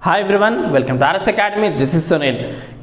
Hi everyone, welcome to RS academy. This is Sunil.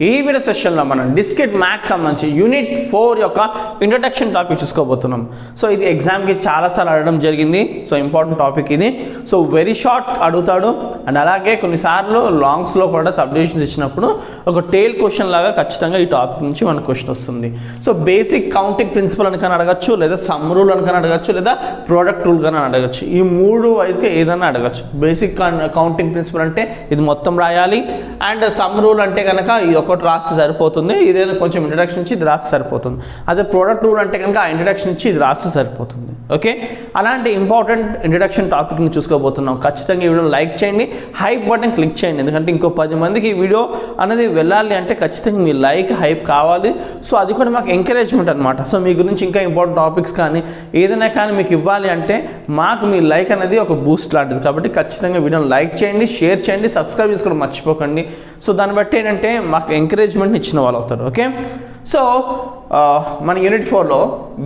ఈ video సెషన్లో మనం డిస్క్రీట్ మ్యాథ్స్ సంబంధించి యూనిట్ 4 యొక్క ఇంట్రొడక్షన్ టాపిక్ చూసుకోబోతున్నాం. సో ఇది ఎగ్జామ్కి చాలాసార్లు అడగడం జరిగింది. సో ఇంపార్టెంట్ టాపిక్ ఇది. సో వెరీ షార్ట్ అడుగుతాడు అండ్ అలాగే కొన్నిసార్లు లాంగ్స్లో కూడా సబ్డివిజన్స్ ఇచ్చినప్పుడు ఒక టేల్ క్వశ్చన్ లాగా ఖచ్చితంగా ఈ టాపిక్ నుంచి మనకు క్వశ్చన్ వస్తుంది. సో బేసిక్ కౌంటింగ్ ప్రిన్సిపల్ అని కానీ అడగచ్చు, లేదా సమ్ రూల్ అని కానీ అడగచ్చు, లేదా ప్రోడక్ట్ రూల్ కానీ అడగచ్చు. ఈ మూడు వైజ్గా ఏదైనా అడగచ్చు. బేసిక్ కౌంటింగ్ ప్రిన్సిపల్ అంటే ఇది మొత్తం రాయాలి, అండ్ సమ్ రూల్ అంటే కనుక ఇది ఒకటి రాస్తే సరిపోతుంది, ఇదేదో కొంచెం ఇంట్రడక్షన్ ఇచ్చి ఇది రాస్తే సరిపోతుంది. అదే ప్రోడక్ట్ రూల్ అంటే కనుక ఆ ఇంట్రడక్షన్ ఇచ్చి ఇది రాస్తే సరిపోతుంది. ఓకే, అలాంటి ఇంపార్టెంట్ ఇంట్రడక్షన్ టాపిక్ని చూసుకోబోతున్నాం. ఖచ్చితంగా ఈ వీడియో లైక్ చేయండి, హైప్ బటన్ క్లిక్ చేయండి, ఎందుకంటే ఇంకో 10 మందికి ఈ వీడియో అనేది వెళ్ళాలి అంటే ఖచ్చితంగా మీ లైక్ హైప్ కావాలి. సో అది కూడా మాకు ఎంకరేజ్మెంట్ అనమాట. సో మీ గురించి ఇంకా ఇంపార్టెంట్ టాపిక్స్ కానీ ఏదైనా కానీ మీకు ఇవ్వాలి అంటే మాకు మీ లైక్ అనేది ఒక బూస్ట్ లాంటిది. కాబట్టి ఖచ్చితంగా వీడియోని లైక్ చేయండి, షేర్ చేయండి, సబ్స్క్రైబ్ చేసుకోవడం మర్చిపోకండి. సో దాన్ని బట్టి ఏంటంటే మాకు ఎంకరేజ్మెంట్ ఇచ్చిన వాళ్ళు అవుతారు. ఓకే, సో మన యూనిట్ 4లో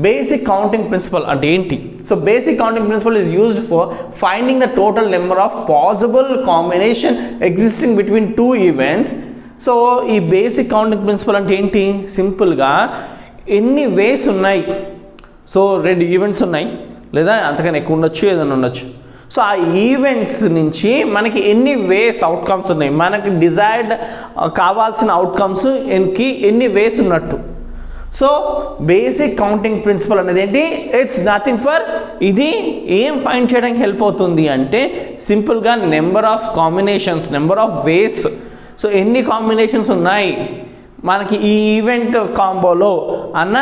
బేసిక్ కౌంటింగ్ ప్రిన్సిపల్ అంటే ఏంటి? So basic counting principle is used for finding the total number of possible combination existing between 2 events. So ఈ బేసిక్ కౌంటింగ్ ప్రిన్సిపల్ అంటే ఏంటి? సింపుల్గా ఎన్ని వేస్ ఉన్నాయి. సో 2 ఈవెంట్స్ ఉన్నాయి, లేదా అంతకన్నా ఎక్కువ ఉండొచ్చు, ఏదైనా ఉండొచ్చు. సో ఆ ఈవెంట్స్ నుంచి మనకి ఎన్ని వేస్ అవుట్కమ్స్ ఉన్నాయి, మనకి డిజైర్డ్ కావాల్సిన అవుట్కమ్స్ ఎన్ని వేస్ ఉన్నట్టు. సో బేసిక్ కౌంటింగ్ ప్రిన్సిపల్ అనేది ఏంటి? ఇట్స్ నథింగ్ ఫర్, ఇది ఏం ఫైండ్ చేయడానికి హెల్ప్ అవుతుంది అంటే సింపుల్గా number of combinations, number of ways. So ఎన్ని కాంబినేషన్స్ ఉన్నాయి మనకి ఈ ఈవెంట్ కాంబోలో అన్న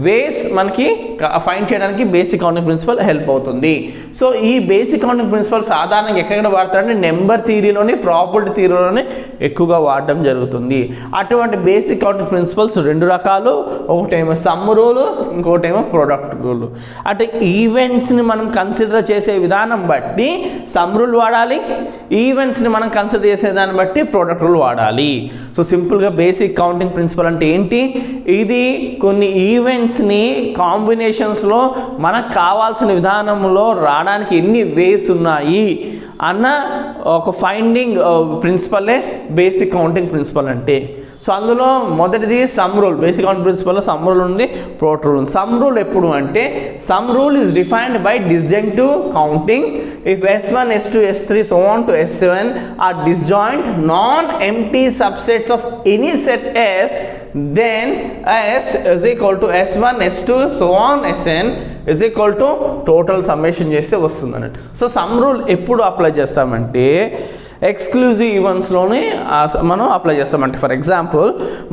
వేస్ మనకి ఫైండ్ చేయడానికి బేసిక్ కౌంటింగ్ ప్రిన్సిపల్ హెల్ప్ అవుతుంది. సో ఈ బేసిక్ కౌంటింగ్ ప్రిన్సిపల్ సాధారణంగా ఎక్కడ వాడతారంటే నెంబర్ థియరీలోని, ప్రాబబిలిటీ థియరీలోనే ఎక్కువగా వాడడం జరుగుతుంది. అటువంటి బేసిక్ కౌంటింగ్ ప్రిన్సిపల్స్ 2 రకాలు, ఒకటేమో సమ్ రూల్, ఇంకోటేమో ప్రొడక్ట్ రూల్. అంటే ఈవెంట్స్ని మనం కన్సిడర్ చేసే విధానం బట్టి సమ్ రూల్ వాడాలి, ఈవెంట్స్ని మనం కన్సిడర్ చేసే దాన్ని బట్టి ప్రొడక్ట్ రూల్ వాడాలి. సో సింపుల్గా బేసిక్ కౌంటింగ్ ప్రిన్సిపల్ అంటే ఏంటి? ఇది కొన్ని ఈవెంట్స్ని కాంబినేషన్స్లో మనకు కావాల్సిన విధానంలో రావడానికి ఎన్ని వేస్ ఉన్నాయి అన్న ఒక ఫైండింగ్ ప్రిన్సిపలే బేసిక్ కౌంటింగ్ ప్రిన్సిపల్ అంటే. సో అందులో మొదటిది సమ్ రూల్. బేసిక్ కౌంటింగ్ ప్రిన్సిపల్లో సమ్ రూల్ ఉంది, ప్రొడక్ట్ రూల్ ఉంది. సమ్ రూల్ ఎప్పుడు అంటే sum rule is defined by disjunctive counting. If S1, S2, S3 so on to S7 are disjoint non-empty subsets of any set S, then S is equal to S1, S2 so on Sn is equal to total summation చేస్తే వస్తుంది అన్నట్టు. So some rule ఎప్పుడు apply చేస్తామంటే exclusive ఈవెంట్స్లోనే మనం apply చేస్తామంటే, for example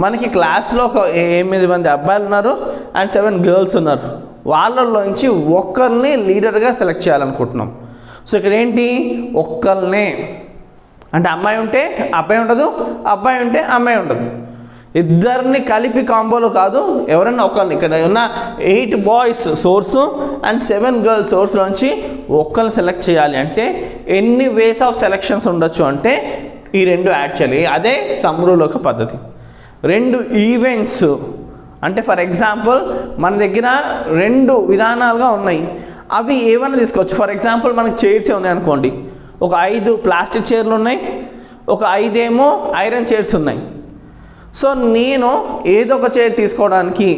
మనకి క్లాస్లో ఒక 8 మంది అబ్బాయిలు ఉన్నారు అండ్ 7 గర్ల్స్ ఉన్నారు. వాళ్ళలోంచి ఒక్కరిని లీడర్గా సెలెక్ట్ చేయాలనుకుంటున్నాం. సో ఇక్కడ ఏంటి? ఒక్కరినే అంటే అమ్మాయి ఉంటే అబ్బాయి ఉండదు, అబ్బాయి ఉంటే అమ్మాయి ఉండదు. ఇద్దరిని కలిపి కాంబోలో కాదు, ఎవరైనా ఒకరిని. ఇక్కడ ఉన్న 8 boys source and 7 girls source నుంచి ఒక్కరిని సెలెక్ట్ చేయాలి అంటే ఎన్ని వేస్ ఆఫ్ సెలెక్షన్స్ ఉండొచ్చు అంటే ఈ 2 యాడ్ చేయాలి. అదే సమ్ రూల్ ఒక పద్ధతి. 2 ఈవెంట్స్ అంటే ఫర్ ఎగ్జాంపుల్ మన దగ్గర 2 విధానాలుగా ఉన్నాయి, అవి ఏమైనా తీసుకోవచ్చు. ఫర్ ఎగ్జాంపుల్ మనకి చైర్సే ఉన్నాయి అనుకోండి, ఒక 5 ప్లాస్టిక్ చైర్లు ఉన్నాయి, ఒక 5 ఏమో ఐరన్ చైర్స్ ఉన్నాయి. సో నేను ఏదో ఒక చైర్ తీసుకోవడానికి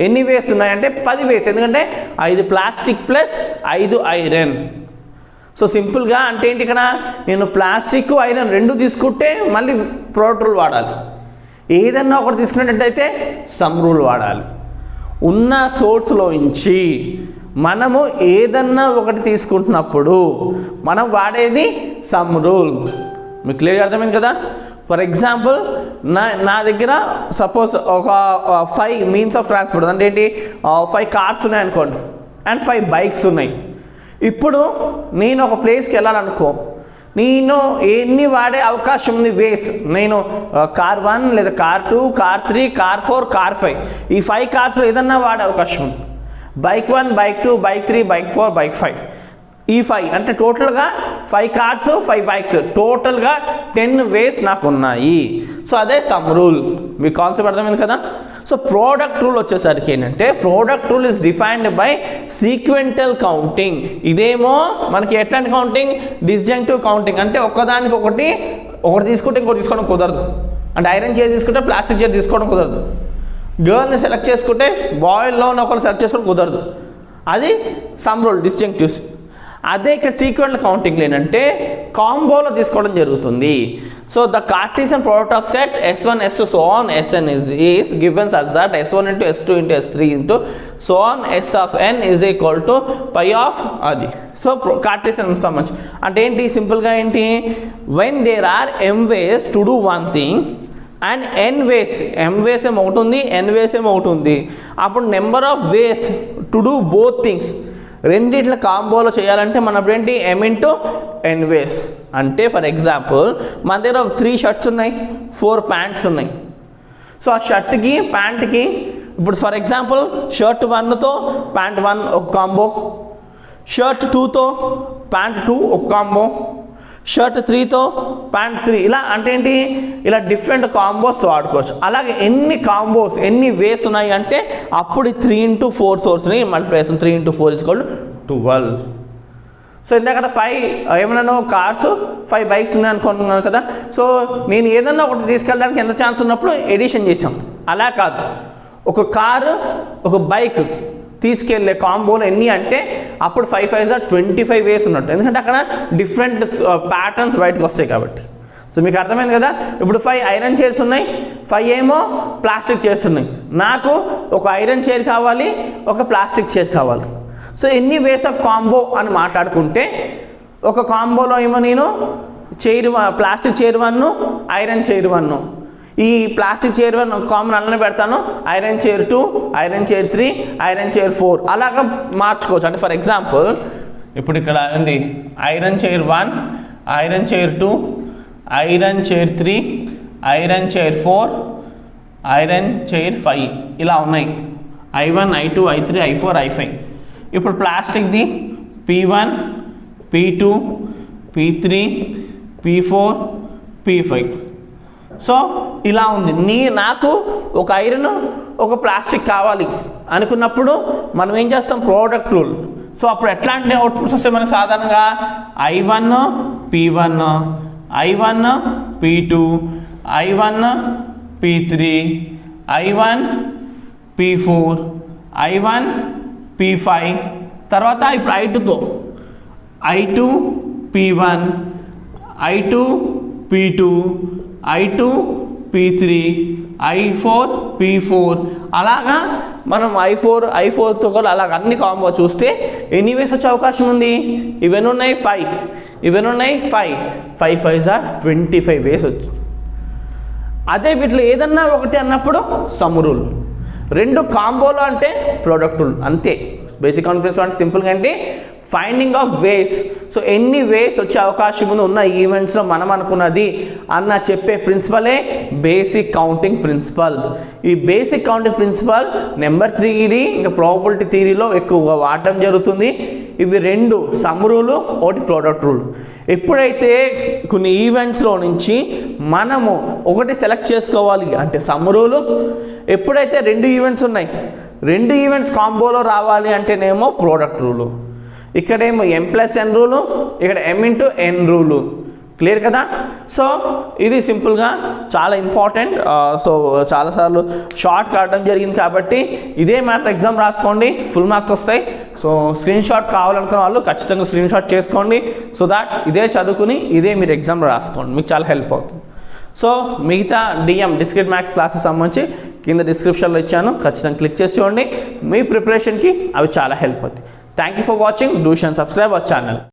ఎన్ని వేస్ ఉన్నాయంటే 10 వేస్, ఎందుకంటే 5 ప్లాస్టిక్ ప్లస్ 5 ఐరన్. సో సింపుల్గా అంటే ఏంటి, ఇక్కడ నేను ప్లాస్టిక్ ఐరన్ 2 తీసుకుంటే మళ్ళీ ప్రొడక్ట్ రూల్ వాడాలి. ఏదన్నా ఒకటి తీసుకునేటట్టయితే సమ్ రూల్ వాడాలి. ఉన్న సోర్స్లో నుంచి మనము ఏదన్నా ఒకటి తీసుకుంటున్నప్పుడు మనం వాడేది సమ్ రూల్. మీకు క్లియర్గా అర్థమైంది కదా? ఫర్ ఎగ్జాంపుల్ నా దగ్గర సపోజ్ ఒక 5 మీన్స్ ఆఫ్ ట్రాన్స్పోర్ట్ అంటే ఏంటి, 5 కార్స్ ఉన్నాయి అనుకోండి అండ్ 5 బైక్స్ ఉన్నాయి. ఇప్పుడు నేను ఒక ప్లేస్కి వెళ్ళాలనుకో, నేను ఎన్ని వాడే అవకాశం ఉంది వేస్? నేను కార్ 1 లేదా కార్ 2, కార్ 3, కార్ 4, కార్ 5, ఈ 5 కార్స్లో ఏదన్నా వాడే అవకాశం ఉంది. Bike 1, bike 2, bike 3, bike 4, bike 5, ఈ 5 అంటే టోటల్గా 5 కార్స్ 5 బైక్స్, టోటల్గా 10 వేస్ నాకు ఉన్నాయి. సో అదే సమ్ రూల్. మీ కాన్సెప్ట్ అర్థమైంది కదా? సో ప్రోడక్ట్ రూల్ వచ్చేసరికి ఏంటంటే product rule is defined by sequential counting. ఇదేమో మనకి ఎట్లాంటి కౌంటింగ్, డిస్జంక్టివ్ కౌంటింగ్. అంటే ఒకదానికి ఒకటి తీసుకుంటే ఇంకోటి తీసుకోవడం కుదరదు. అంటే ఐరన్ చైర్ తీసుకుంటే ప్లాస్టిక్ చైర్ తీసుకోవడం కుదరదు. గర్ల్ని సెలెక్ట్ చేసుకుంటే బాయ్లో ఒకరిని సెలెక్ట్ చేసుకోవడం కుదరదు. అది సమ్ రూల్ డిస్జంక్టివ్స్. అదే ఇక్కడ సీక్వెంటల్ కౌంటింగ్ ఏంటంటే కాంబోలో తీసుకోవడం జరుగుతుంది. So the Cartesian product of set S1 S2 so on Sn is given such that S1 into S2 into S3 into so on S of n is equal to pi of అది. So Cartesian సంబంధించి అంటే ఏంటి, సింపుల్గా ఏంటి, when there are m ways to do one thing and n ways, m ways ఏమో ఒకటి ఉంది, n ways ఏమో ఒకటి ఉంది, అప్పుడు number of ways to do both things రెండిట్ల కాంబోలో చేయాలంటే మనప్పుడు ఏంటి, m ఇంటూ n వేస్. అంటే ఫర్ ఎగ్జాంపుల్ మన దగ్గర 3 షర్ట్స్ ఉన్నాయి, 4 ప్యాంట్స్ ఉన్నాయి. సో ఆ షర్ట్కి ప్యాంట్కి ఇప్పుడు ఫర్ ఎగ్జాంపుల్ షర్ట్ 1తో ప్యాంట్ 1 ఒక కాంబో, షర్ట్ 2తో ప్యాంట్ 2 ఒక కాంబో, షర్ట్ 3తో ప్యాంట్ 3, ఇలా అంటే ఏంటి, ఇలా డిఫరెంట్ కాంబోస్ వాడుకోవచ్చు. అలాగే ఎన్ని కాంబోస్ ఎన్ని వేస్ ఉన్నాయి అంటే అప్పుడు 3 into 4 సోర్స్ని multiplication 3 into 4 is equal to 12. So ఇందాక 5 ఏమన్నా కార్స్ 5 బైక్స్ ఉన్నాయి అనుకున్నాను కదా. సో నేను ఏదన్నా ఒకటి తీసుకెళ్ళడానికి ఎంత ఛాన్స్ ఉన్నప్పుడు ఎడిషన్ చేసాం. అలా కాదు, ఒక కారు ఒక బైక్ తీసుకెళ్ళే కాంబోలో ఎన్ని అంటే అప్పుడు 5 5s 25 వేస్ ఉన్నట్టు. ఎందుకంటే అక్కడ డిఫరెంట్ ప్యాటర్న్స్ బయటకు వస్తాయి కాబట్టి. సో మీకు అర్థమైంది కదా. ఇప్పుడు 5 ఐరన్ చైర్స్ ఉన్నాయి, 5 ఏమో ప్లాస్టిక్ చైర్స్ ఉన్నాయి. నాకు ఒక ఐరన్ చైర్ కావాలి, ఒక ప్లాస్టిక్ చైర్ కావాలి. సో ఎన్ని వేస్ ఆఫ్ కాంబో అని మాట్లాడుకుంటే ఒక కాంబోలో ఏమో నేను ప్లాస్టిక్ చైర్ 1 ఐరన్ చైర్ 1, ఈ ప్లాస్టిక్ చైర్ 1 కామన్ అలానే పెడతాను, iron chair 2 iron chair 3 iron chair 4 అలాగా మార్చుకోవచ్చు. అంటే ఫర్ ఎగ్జాంపుల్ ఇప్పుడు ఇక్కడ ఉంది iron chair 1 iron chair 2 iron chair 3 iron chair 4 iron chair 5 ఇలా ఉన్నాయి, I1 I2 I3 I4 I5. ఇప్పుడు ప్లాస్టిక్ది P1 P2 P3 P4 P5. So ఇలా ఉంది. నాకు ఒక ఐరన్ ఒక ప్లాస్టిక్ కావాలి అనుకున్నప్పుడు మనం ఏం చేస్తాం, ప్రోడక్ట్ రూల్. సో అప్పుడు ఎట్లాంటి అవుట్పుట్స్ వస్తాయి మనకు సాధారణంగా, I1 P1 I1 P2 I1 P3 I1 P4 I1 P5. తర్వాత ఇప్పుడు I2తో I2 P1 I2 P2 I2 P3 I4 P4 అలాగా మనం I4తో కూడా అలాగ అన్ని కాంబో చూస్తే ఎన్ని వేస్ వచ్చే అవకాశం ఉంది. ఇవన్నీ ఉన్నాయి 5, ఇవన్నీ ఉన్నాయి 5 5 5s 25 వేస్ వచ్చు. అదే వీటిలో ఏదన్నా ఒకటి అన్నప్పుడు సమ్ రూల్, 2 కాంబోలో అంటే ప్రోడక్ట్ రూల్. అంతే బేసిక్ కాన్ఫరెన్స్ అంటే సింపుల్గా అంటే ఫైండింగ్ ఆఫ్ వేస్. సో ఎన్ని వేస్ వచ్చే అవకాశం ఉన్న ఈవెంట్స్లో మనం అనుకున్నది అన్న చెప్పే ప్రిన్సిపలే బేసిక్ కౌంటింగ్ ప్రిన్సిపల్. ఈ basic counting principal number theory ఇంకా ప్రాబబిలిటీ థియరీలో ఎక్కువగా వాడటం జరుగుతుంది. ఇవి 2 సమ్ రూలు, ఒకటి ప్రోడక్ట్ రూల్. ఎప్పుడైతే కొన్ని ఈవెంట్స్లో నుంచి మనము ఒకటి సెలెక్ట్ చేసుకోవాలి అంటే సమ్ రూలు, ఎప్పుడైతే 2 ఈవెంట్స్ ఉన్నాయి 2 ఈవెంట్స్ కాంబోలో రావాలి అంటేనేమో ప్రోడక్ట్ రూలు. ఇక్కడేమో M+N రూలు, ఇక్కడ M into N rule. Clear కదా. సో ఇది సింపుల్గా చాలా ఇంపార్టెంట్. సో చాలాసార్లు షార్ట్ కావడం జరిగింది కాబట్టి ఇదే మ్యాటర్ ఎగ్జామ్ రాసుకోండి, ఫుల్ మార్క్స్ వస్తాయి. సో స్క్రీన్ షాట్ కావాలనుకున్న వాళ్ళు ఖచ్చితంగా స్క్రీన్ షాట్ చేసుకోండి. సో దాట్ ఇదే చదువుకుని ఇదే మీరు ఎగ్జామ్ రాసుకోండి, మీకు చాలా హెల్ప్ అవుతుంది. సో మిగతా డిస్క్రిట్ మ్యాథ్స్ క్లాసెస్ సంబంధించి కింద డిస్క్రిప్షన్లో ఇచ్చాను, ఖచ్చితంగా క్లిక్ చేసి చూడండి. మీ ప్రిపరేషన్కి అవి చాలా హెల్ప్ అవుతాయి. Thank you for watching. Do share and subscribe our channel.